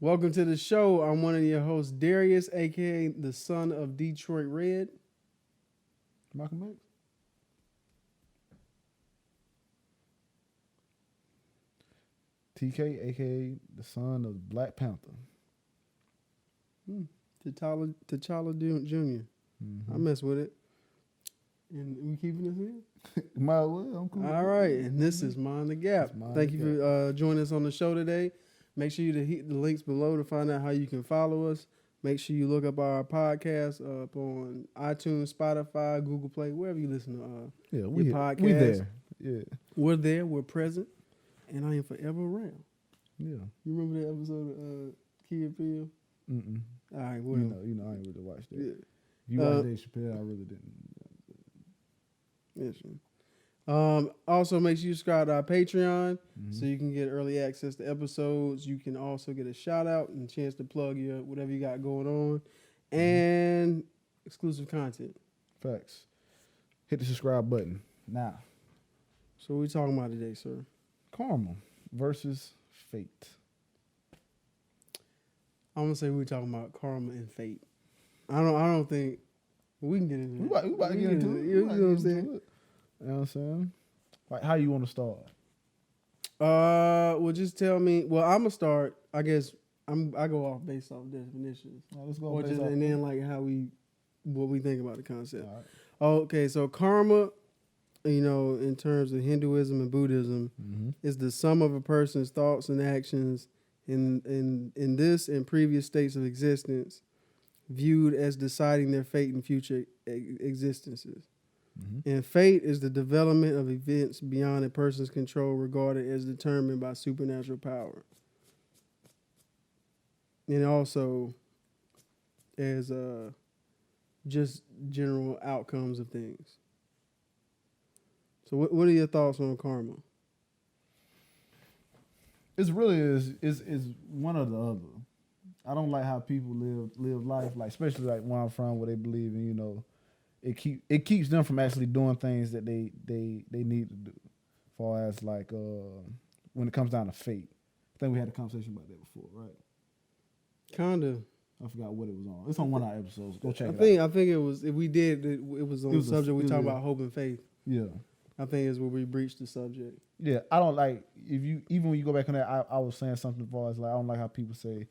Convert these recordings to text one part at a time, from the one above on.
Welcome to the show. I'm one of your hosts, Darius, aka the son of Detroit Red. Malcolm X. TK, aka the son of Black Panther. T'Challa Jr. I mess with it. And we keeping this in? Might as well. I'm cool. All right. And this is Mind the Gap. Thank you for joining us on the show today. Make sure you hit the links below to find out how you can follow us. Make sure you look up our podcast up on iTunes, Spotify, Google Play, wherever you listen to your podcast. We there. Yeah. We're there. We're present. And I am forever around. Yeah. You remember that episode of Key and Peele? Mm-mm. All right. Well, you know, I ain't really watched that. Yeah. You watched Dave Chappelle, I really didn't. Yes, also, make sure you subscribe to our Patreon so you can get early access to episodes. You can also get a shout out and a chance to plug your whatever you got going on and exclusive content. Facts. Hit the subscribe button now. So what we talking about today, sir? Karma versus fate. I'm gonna say we're talking about karma and fate. I don't think we can get into it. We about to get into it. You know what I'm saying? You know what I'm saying? Like, how you want to start? Well, just tell me. Well, I'm gonna start. I guess I go off based off definitions. Right, let's go. Or just, and then like what we think about the concept. All right. Okay, so karma, in terms of Hinduism and Buddhism, is the sum of a person's thoughts and actions in this and previous states of existence, viewed as deciding their fate in future existences. And fate is the development of events beyond a person's control, regarded as determined by supernatural power. And also as just general outcomes of things. So what are your thoughts on karma? It's really is one or the other. I don't like how people live life, like especially like where I'm from, where they believe in, it keeps them from actually doing things that they need to do. As far as like when it comes down to fate. I think we had a conversation about that before, right? Kinda. I forgot what it was on. It's on one of our episodes. Go check it out. I think it was, if we did, it was on the subject we talked about hope and faith. Yeah. I think it's where we breached the subject. Yeah, I don't like, even when you go back on that, I was saying something as far as like, I don't like how people say,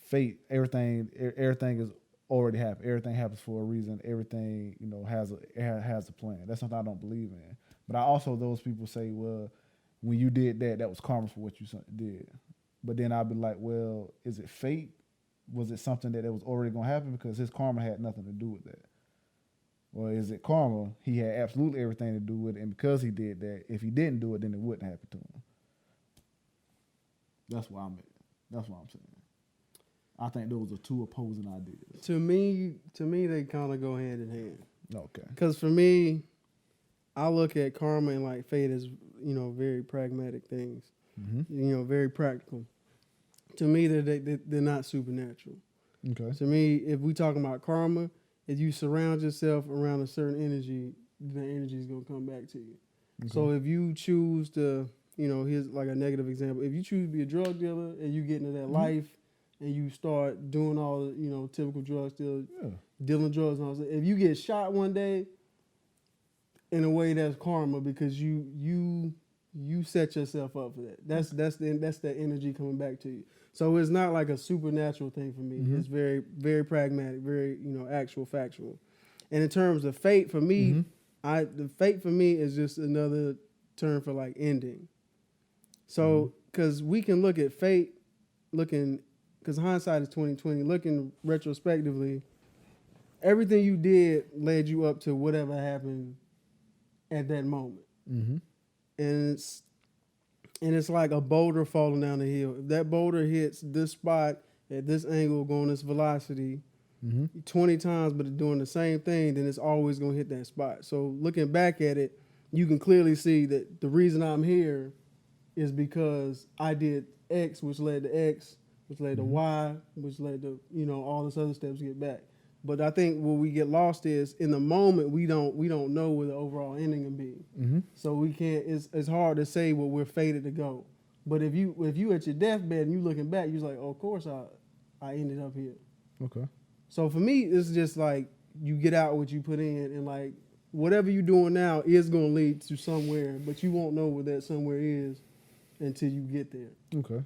fate, everything is already happened. Everything happens for a reason. Everything, has a plan. That's something I don't believe in. But I also, those people say, well, when you did that was karma for what you did. But then I'd be like, well, is it fate? Was it something that was already going to happen? Because his karma had nothing to do with that. Or is it karma? He had absolutely everything to do with it. And because he did that, if he didn't do it, then it wouldn't happen to him. That's why I'm at. That's what I'm saying. I think those are two opposing ideas. To me, they kind of go hand in hand. Okay. Because for me, I look at karma and like fate as, very pragmatic things. Very practical. To me, they're not supernatural. Okay. To me, if we talking about karma, if you surround yourself around a certain energy, the energy is going to come back to you. Okay. So if you choose to, here's like a negative example. If you choose to be a drug dealer and you get into that life and you start doing all the, typical drugs, dealing drugs and all that, if you get shot one day, in a way that's karma because you set yourself up for that. That's the energy coming back to you. So it's not like a supernatural thing for me. It's very, very pragmatic, very, actual, factual. And in terms of fate, for me, the fate for me is just another term for like ending. So, because we can look at fate, because hindsight is 20/20, looking retrospectively, everything you did led you up to whatever happened at that moment. And it's like a boulder falling down the hill. If that boulder hits this spot at this angle, going this velocity 20 times, but doing the same thing, then it's always going to hit that spot. So looking back at it, you can clearly see that the reason I'm here is because I did X, which led to X, which led to Y, which led to, all this other steps to get back. But I think what we get lost is in the moment we don't know where the overall ending will be. So we can't. It's hard to say where we're fated to go But if you at your deathbed and you looking back, you're like, oh, of course I ended up here. Okay. So for me, it's just like you get out what you put in, and like whatever you're doing now is going to lead to somewhere, but you won't know what that somewhere is until you get there. Okay.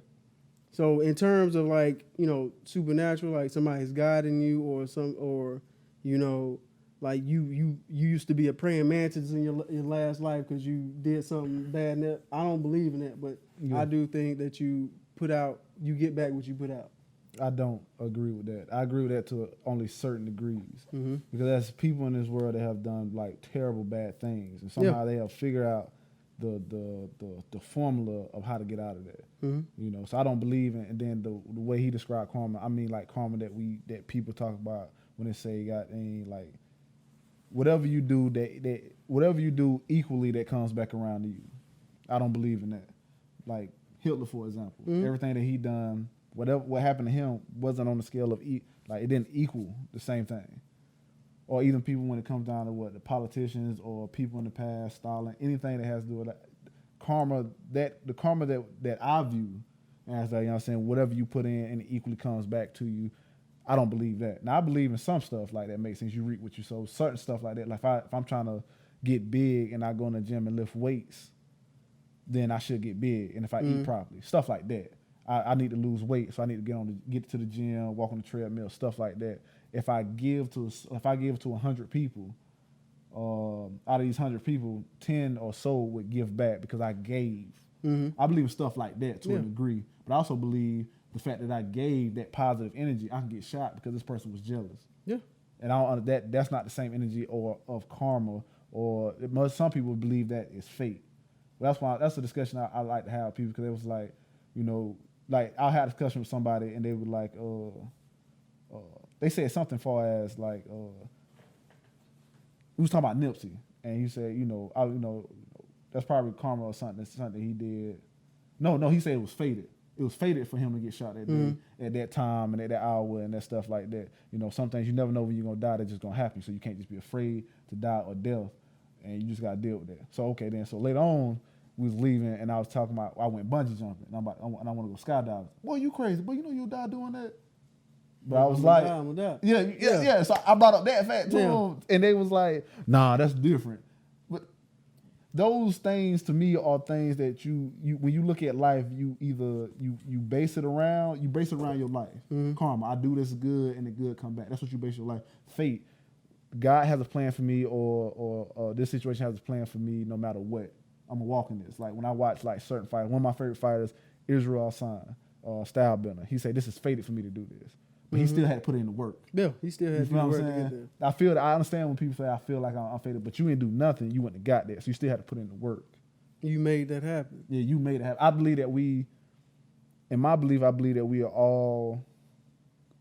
So in terms of like, you know, supernatural, like somebody's guiding you or you know, like you used to be a praying mantis in your last life because you did something bad. And I don't believe in that, but Yeah. I do think that you get back what you put out. I don't agree with that. I agree with that to only certain degrees. Mm-hmm. Because there's people in this world that have done like terrible bad things, and somehow they have figured out the formula of how to get out of that. Mm-hmm. You know, so I don't believe in. And then the way he described karma, I mean like karma that people talk about when they say got any like whatever you do whatever you do equally that comes back around to you. I don't believe in that. Like Hitler, for example, everything that he done. What happened to him wasn't on the scale of like it didn't equal the same thing, or even people when it comes down to the politicians or people in the past, Stalin, anything that has to do with karma. The karma that I view as that, you know what I'm saying, whatever you put in and it equally comes back to you. I don't believe that. Now I believe in some stuff like that makes sense. You reap what you sow. Certain stuff like that. Like if I'm trying to get big and I go in the gym and lift weights, then I should get big. And if I eat properly, stuff like that. I need to lose weight, so I need to get to the gym, walk on the treadmill, stuff like that. If I give to 100 people, out of these 100 people, 10 or so would give back because I gave. Mm-hmm. I believe in stuff like that to a degree, but I also believe the fact that I gave that positive energy, I can get shot because this person was jealous. Yeah, and that's not the same energy or of karma, or some people believe that is fate. Well, that's a discussion I like to have with people because it was like, you know. Like I had a discussion with somebody and they were like, they said something far as like, we was talking about Nipsey and he said, that's probably karma or something he did. No, he said it was fated. It was fated for him to get shot that day, at that time and at that hour and that stuff like that. You know, some things you never know when you're gonna die. They're just gonna happen. So you can't just be afraid to die or death, and you just gotta deal with that. So okay, then so later on. We was leaving, and I was talking about I went bungee jumping, and I want to go skydiving. Boy, you crazy? Boy, you know you'll die doing that. But I was like, yeah. So I brought up that fact to them, and they was like, nah, that's different. But those things to me are things that you when you look at life, you either you base it around your life. Karma, I do this good, and the good come back. That's what you base your life. Fate, God has a plan for me, or this situation has a plan for me, no matter what. I'm gonna walk in this. Like when I watch like certain fighters, one of my favorite fighters, Israel Adesanya, Stylebender. He said this is fated for me to do this, but he still had to put in the work. Yeah, he still had to do the work to get there. I understand when people say I feel like I'm fated, but you didn't do nothing. You wouldn't have got there, so you still had to put in the work. You made that happen. Yeah, you made it happen. I believe that I believe that we all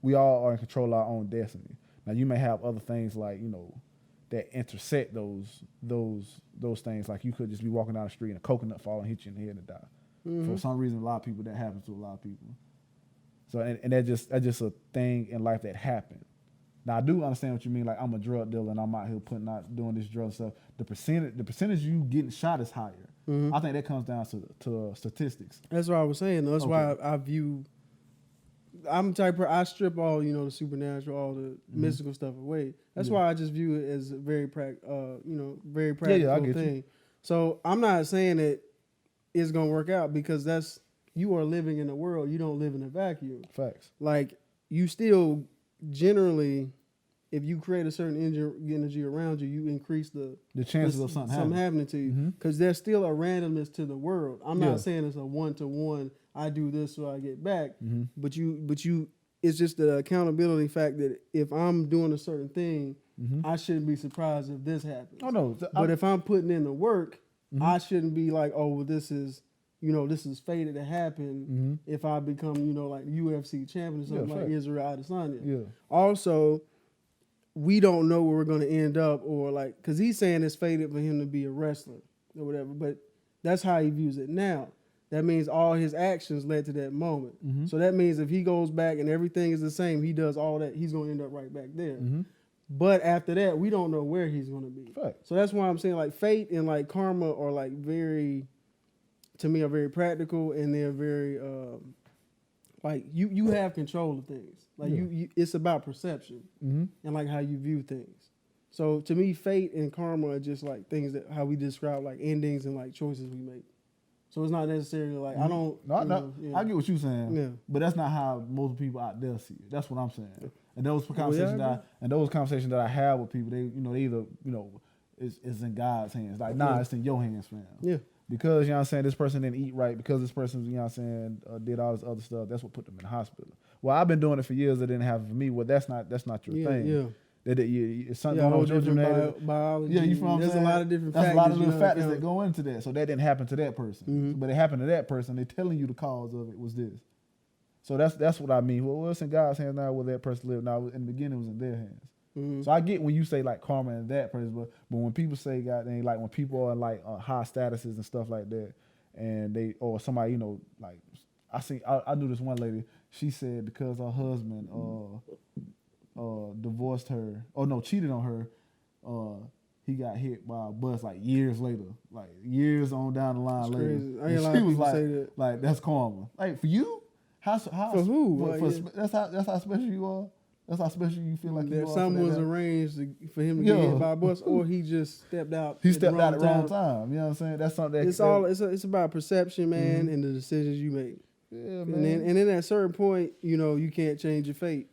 are in control of our own destiny. Now you may have other things like that intersect those things. Like you could just be walking down the street and a coconut fall and hit you in the head and die. For some reason, a lot of people that happens to a lot of people. So and that's just a thing in life that happened. Now I do understand what you mean. Like I'm a drug dealer and I'm out here doing this drug stuff. The percentage you getting shot is higher. I think that comes down to statistics. That's what I was saying. That's why I view. I'm the type of I strip all the supernatural, all the mystical stuff away. That's why I just view it as a very practical thing. You. So I'm not saying that it's gonna work out because you are living in a world. You don't live in a vacuum. Facts. Like you still generally, if you create a certain energy around you, you increase the chances of something happening to you because there's still a randomness to the world. I'm not saying it's a 1-to-1. I do this so I get back, but you, it's just the accountability fact that if I'm doing a certain thing, I shouldn't be surprised if this happens. Oh no! But if I'm putting in the work, I shouldn't be like, oh, well, this is fated to happen if I become, like UFC champion or something like Israel Adesanya. Yeah. Also, we don't know where we're going to end up, or like, because he's saying it's fated for him to be a wrestler or whatever, but that's how he views it now. That means all his actions led to that moment. So that means if he goes back and everything is the same, he does all that, he's going to end up right back there. But after that, we don't know where he's going to be. Fact. So that's why I'm saying like fate and like karma are like very to me are very practical, and they're very like you have control of things. Like you it's about perception and like how you view things. So to me, fate and karma are just like things that how we describe like endings and like choices we make. So it's not necessarily like I don't. I get what you're saying. Yeah. But that's not how most people out there see it. That's what I'm saying. And those conversations that I have with people, they either it's in God's hands. Like it's in your hands, fam. Yeah. Because you know what I'm saying, this person didn't eat right. Because this person did all this other stuff. That's what put them in the hospital. Well, I've been doing it for years. That didn't happen for me. Well, that's not your thing. Yeah. It's something going on with your genetics. Biology. Yeah, you feel what I'm There's saying? a lot of different That's factors. a lot of little factors that go into that. So that didn't happen to that person. But it happened to that person. They're telling you the cause of it was this. So that's what I mean. Well, it's in God's hands now where that person lived. Now, in the beginning, it was in their hands. So I get when you say like karma and that person, but when people say God, they like when people are like high statuses and stuff like that, and they or somebody like I knew this one lady. She said because her husband divorced her, cheated on her. He got hit by a bus like years later, like years on down the line That's later. crazy. I And hear a lot she of was people like, say that. like that's karma. Like for you, how For who? That's how special you are. That's how special you feel like you are. Something was arranged for him to get hit by a bus, or he just stepped out. He stepped out at the wrong time. You know what I'm saying? That's something. It's about perception, man, and the decisions you make. Yeah, man. And then at a certain point, you can't change your fate.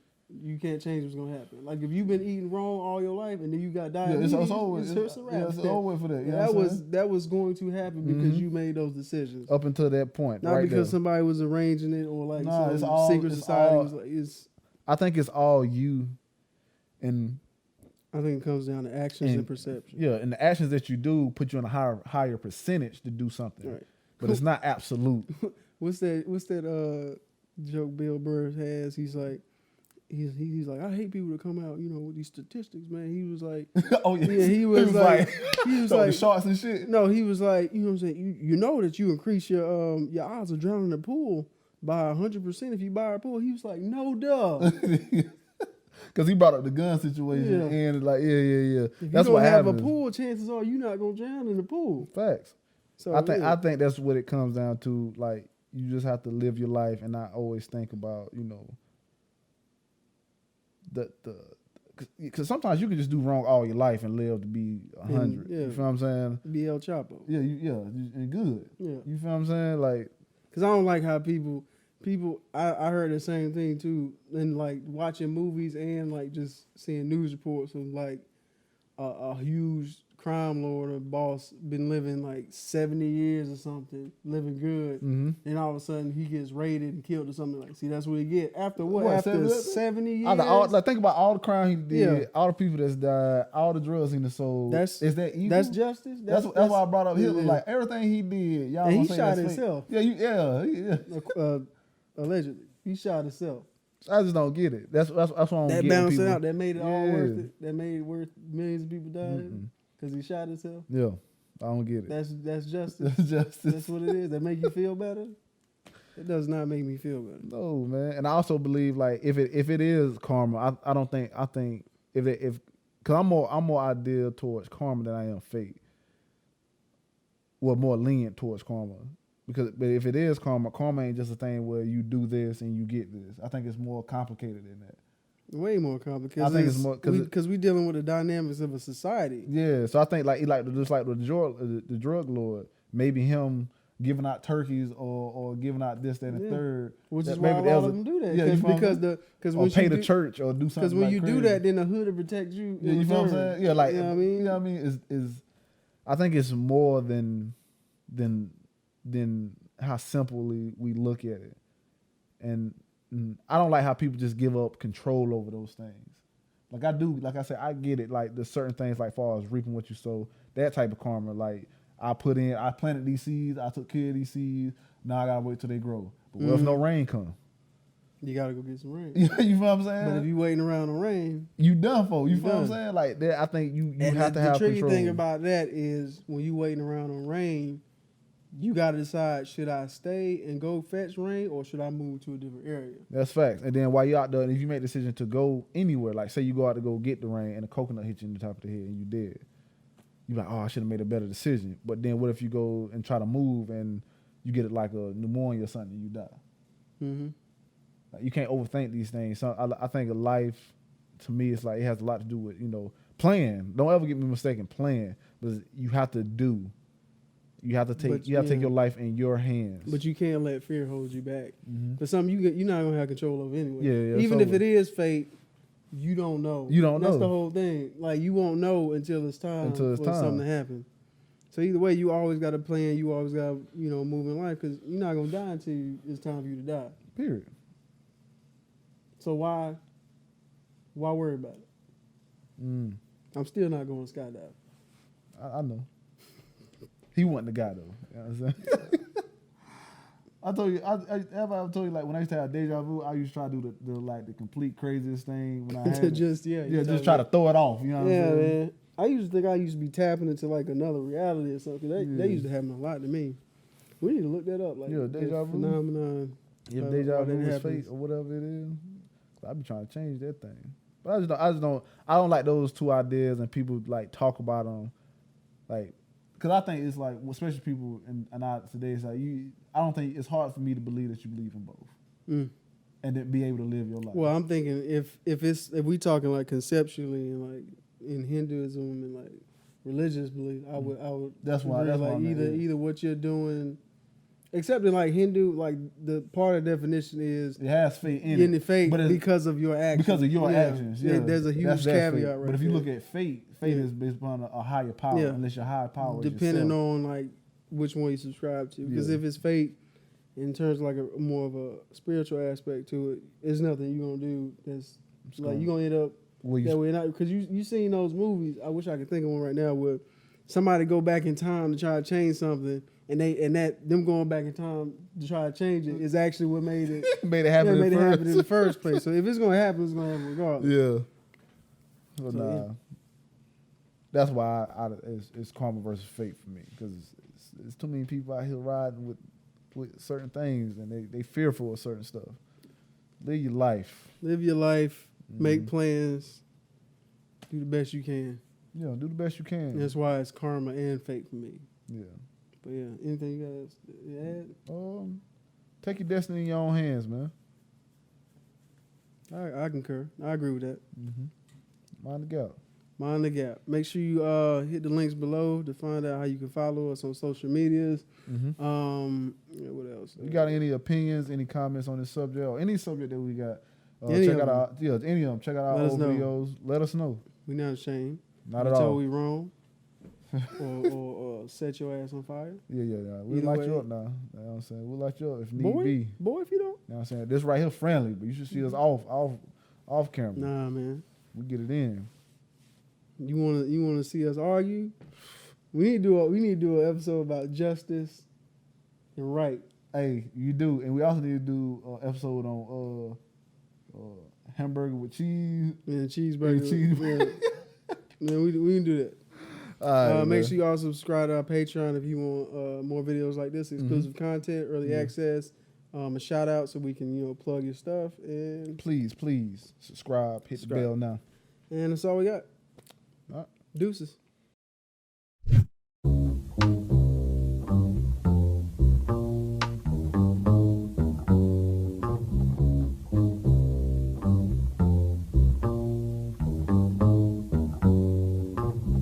You can't change what's gonna happen. Like if you've been eating wrong all your life and then you got diabetes, it's over. It's a wrap. It's over for that. You know that was going to happen because you made those decisions up until that point. Not right because there. somebody was arranging it or like some secret society was like. I think it's all you, and I think it comes down to actions and perception. Yeah, and the actions that you do put you in a higher percentage to do something, right. But it's not absolute. What's that joke Bill Burr has? He's like, I hate people to come out, with these statistics, man. He was like, oh yeah, he was like the sharks and shit. No, he was like, you know what I'm saying? You know that you increase your odds of drowning in the pool by 100% if you buy a pool. He was like, no, duh. Because he brought up the gun situation and like, yeah. If that's you what don't have happens. a pool, chances are you're not gonna drown in the pool. Facts. So I think that's what it comes down to. Like you just have to live your life and not always think about because sometimes you can just do wrong all your life and live to be 100. Yeah. You feel what I'm saying? Be El Chapo. Yeah, and good. Yeah. You feel what I'm saying? Like, because I don't like how people. I heard the same thing too, and like watching movies and like just seeing news reports of like a huge crime lord or boss been living like 70 years or something, living good, and all of a sudden he gets raided and killed or something. Like, see, that's what he get after what? After 70 years. Think about all the crime he did, all the people that's died, all the drugs he sold. Is that evil? That's justice. That's why I brought up Hitler. Like everything he did, y'all. And he shot himself. Yeah. Allegedly, he shot himself. I just don't get it. That's what I'm that getting. Balanced it out. That made it all worth it. That made it worth millions of people dying because he shot himself. Yeah, I don't get it. That's justice. That's justice. That's what it is. That make you feel better? It does not make me feel better. No, man. And I also believe like if it is karma, I think if because I'm more ideal towards karma than I am fate. Well, more lenient towards karma. But if it is karma ain't just a thing where you do this and you get this. I think it's more complicated than that. Way more complicated. I think it's more because we dealing with the dynamics of a society. Yeah, so I think just like the drug lord, maybe him giving out turkeys or giving out this, that, and the third. Which is why a lot of them do that. Yeah, because when pay the church or do something. Because when you do that, then the hood will protect you. Yeah, you feel what I'm saying? Yeah, like you know what I mean. You know what I mean? Is I think it's more than how simply we look at it, and I don't like how people just give up control over those things. Like I do, like I said, I get it. Like there's certain things like far as reaping what you sow, that type of karma. Like I planted these seeds, I took care of these seeds. Now I gotta wait till they grow. But what if no rain come? You gotta go get some rain. You feel what I'm saying? But if you waiting around on rain, you done for. You feel what I'm saying? Like that, I think you have to have control. The tricky thing about that is when you waiting around on rain, you got to decide, should I stay and go fetch rain or should I move to a different area? That's facts. And then while you're out there, if you make a decision to go anywhere, like say you go out to go get the rain and a coconut hit you in the top of the head and you dead, you're like, oh, I should have made a better decision. But then what if you go and try to move and you get it like a pneumonia or something, and you die. Mm-hmm. Like, you can't overthink these things. So I think of life, to me, it's like it has a lot to do with, plan. Don't ever get me mistaken, plan. But you have to do. You have to take take your life in your hands. But you can't let fear hold you back. Mm-hmm. But something you're not gonna have control of anyway. Yeah, Even if it is fate, you don't know. You don't know. That's the whole thing. Like, you won't know until it's time for something to happen. So either way, you always got a plan. You always got to, move in life, because you're not gonna die until it's time for you to die. Period. So why worry about it? I'm still not going to skydive. I know. He wasn't the guy though. You know what I'm saying? I told you, I told you, like, when I used to have deja vu, I used to try to do the complete craziest thing when I had just try to throw it off. You know what I'm saying? Man. I used to think I used to be tapping into like another reality or something. They used to happen a lot to me. We need to look that up. Like, deja vu phenomenon. If deja vu is fate or whatever it is, I be trying to change that thing. But I don't like those two ideas, and people like talk about them, like, because I think it's like, especially people in today, it's like I don't think it's hard for me to believe that you believe in both, and then be able to live your life. Well, I'm thinking if we talking like conceptually and like in Hinduism and like religious belief, I would. That's why. That's like why either what you're doing. Except in like Hindu, like the part of the definition is it has fate in it. Fate because of your actions. Because of your actions, yeah. There's a huge caveat fate. right But if you there. look at fate is based upon a higher power, unless your higher power depending is on like which one you subscribe to. Because if it's fate, in terms of like a more of a spiritual aspect to it, there's nothing you're gonna do that's like you're gonna end up that way. Because you seen those movies. I wish I could think of one right now where somebody go back in time to try to change something. And them going back in time to try to change it is actually what made it happen. Happen in the first place. So if it's gonna happen, it's gonna happen regardless. Yeah. Well, that's why it's karma versus fate for me, because it's too many people out here riding with certain things, and they fearful of certain stuff. Live your life. Make plans. Do the best you can. Yeah, do the best you can. And that's why it's karma and fate for me. Yeah. But yeah, anything you guys add? Take your destiny in your own hands, man. I concur. I agree with that. Mind the gap. Mind the gap. Make sure you hit the links below to find out how you can follow us on social medias. What else? You got any opinions, any comments on this subject, or any subject that we got? Any check of out any of them. Check out our old videos. Let us know. We're not ashamed. Not at all. We wrong. or set your ass on fire. Yeah. We'll light you up now. You know what I'm saying? We'll light you up if need be. Boy, if you don't. You know what I'm saying? This right here friendly, but you should see us off camera. Nah, man. We get it in. You wanna see us argue? We need to do an episode about justice and right. Hey, you do. And we also need to do an episode on hamburger with cheese. And cheeseburger. Yeah, we can do that. Make sure you all subscribe to our Patreon if you want more videos like this, exclusive content, early access, a shout out so we can plug your stuff, and please subscribe, hit the bell now. And that's all we got. All right. Deuces.